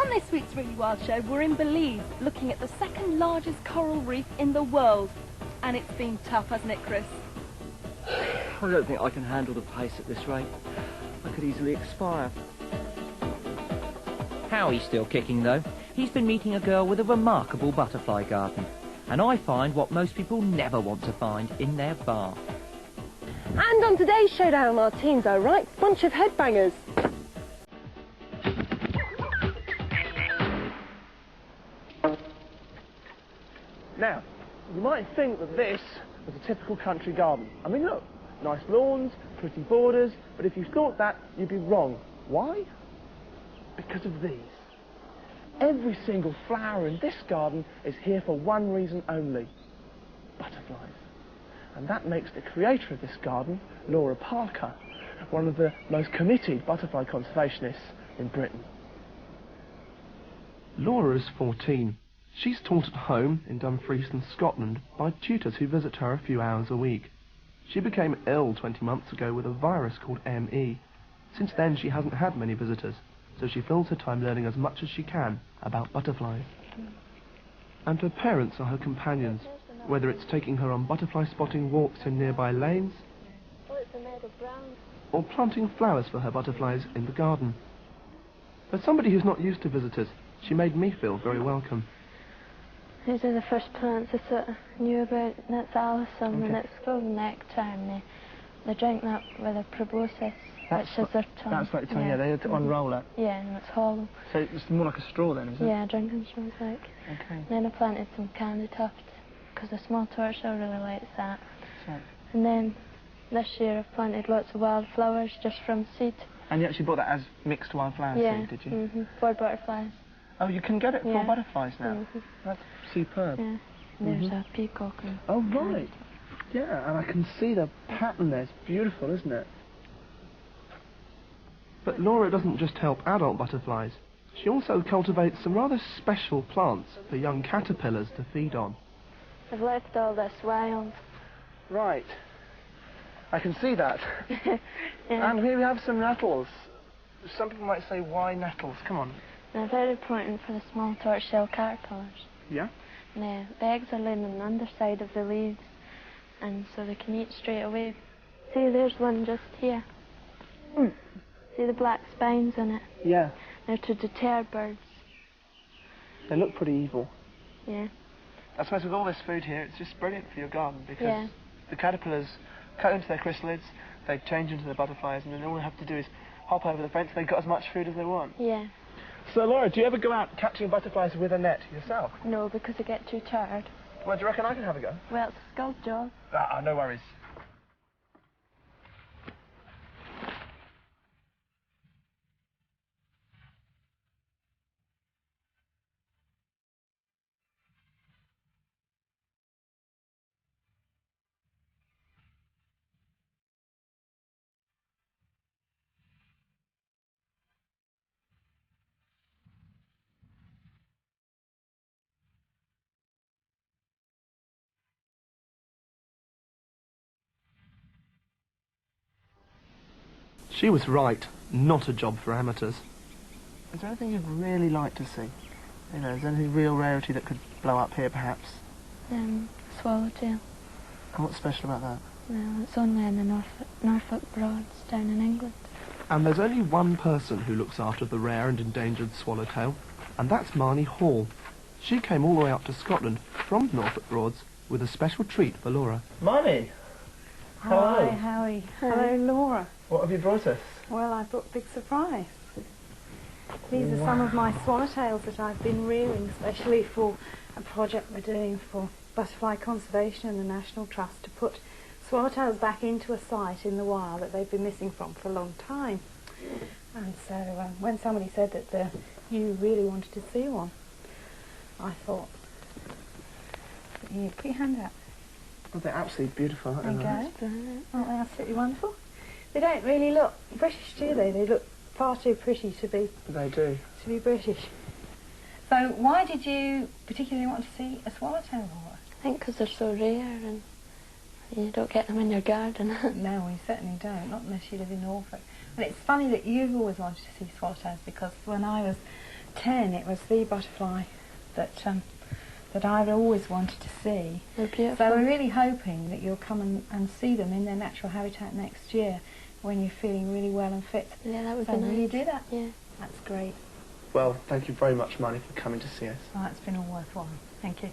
On this week's Really Wild show, we're in Belize, looking at the second largest coral reef in the world. And it's been tough, hasn't it, Chris? I don't think I can handle the pace at this rate. I could easily expire. Howie's still kicking, though. He's been meeting a girl with a remarkable butterfly garden. And I find what most people never want to find in their bath. And on today's showdown, our teams are a right bunch of headbangers. Now, you might think that this was a typical country garden. I mean, look, nice lawns, pretty borders, but if you thought that, you'd be wrong. Why? Because of these. Every single flower in this garden is here for one reason only: butterflies. And that makes the creator of this garden, Laura Parker, one of the most committed butterfly conservationists in Britain. Laura is 14. She's taught at home in Dumfries in Scotland by tutors who visit her a few hours a week. She became ill 20 months ago with a virus called ME. Since then she hasn't had many visitors, so she fills her time learning as much as she can about butterflies. And her parents are her companions, whether it's taking her on butterfly spotting walks in nearby lanes, or planting flowers for her butterflies in the garden. As somebody who's not used to visitors, she made me feel very welcome. These are the first plants I sort of knew about. That's alyssum, and it's called nectar, and they drink that with a proboscis, which is their tongue. That's like the tongue, yeah, they unroll it. Yeah, and it's hollow. So it's more like a straw then, is it? Yeah, drinking straw's like. Okay. Then I planted some candy tuft, because the small tortoise really likes that. Right. And then this year I've planted lots of wildflowers just from seed. And you actually bought that as mixed wildflower seed, did you? For butterflies. Oh, you can get it for butterflies now? That's superb. Yeah. There's a peacock. And oh, right. Yeah, and I can see the pattern there. It's beautiful, isn't it? But Laura doesn't just help adult butterflies. She also cultivates some rather special plants for young caterpillars to feed on. I've left all this wild. Right. I can see that. Yeah. And here we have some nettles. Some people might say, why nettles? Come on. They're very important for the small tortoiseshell caterpillars. Yeah? The eggs are laid on the underside of the leaves, and so they can eat straight away. See, there's one just here. See the black spines in it? Yeah. They're to deter birds. They look pretty evil. Yeah. I suppose with all this food here, it's just brilliant for your garden, because the caterpillars cut into their chrysalids, they change into the butterflies, and then all they have to do is hop over the fence and they've got as much food as they want. Yeah. So, Laura, do you ever go out catching butterflies with a net yourself? No, because I get too tired. Well, do you reckon I can have a go? Well, it's a skilled job. Ah, no worries. She was right, not a job for amateurs. Is there anything you'd really like to see? You know, is there any real rarity that could blow up here, perhaps? Swallowtail. And what's special about that? Well, it's only in the Norfolk Broads down in England. And there's only one person who looks after the rare and endangered swallowtail, and that's Marnie Hall. She came all the way up to Scotland from Norfolk Broads with a special treat for Laura. Marnie! Hi, Howie. Hello, Laura. What have you brought us? Well, I brought a big surprise. These are some of my swallowtails that I've been rearing, especially for a project we're doing for Butterfly Conservation and the National Trust to put swallowtails back into a site in the wild that they've been missing from for a long time. And so when somebody said that you really wanted to see one, I thought, you put your hand out. Oh, they're absolutely beautiful, aren't they? There you go. Aren't they absolutely wonderful? They don't really look British, do they? They look far too pretty to be... They do. ...to be British. So why did you particularly want to see a swallowtail, Laura? I think because they're so rare and you don't get them in your garden. No, we certainly don't, not unless you live in Norfolk. And it's funny that you've always wanted to see swallowtails, because when I was 10, it was the butterfly that that I've always wanted to see. They're beautiful. So we're really hoping that you'll come and see them in their natural habitat next year when you're feeling really well and fit. Yeah, that would So be nice. will you do that? Yeah. That's great. Well, thank you very much, Marnie, for coming to see us. Oh, it's been all worthwhile. Thank you.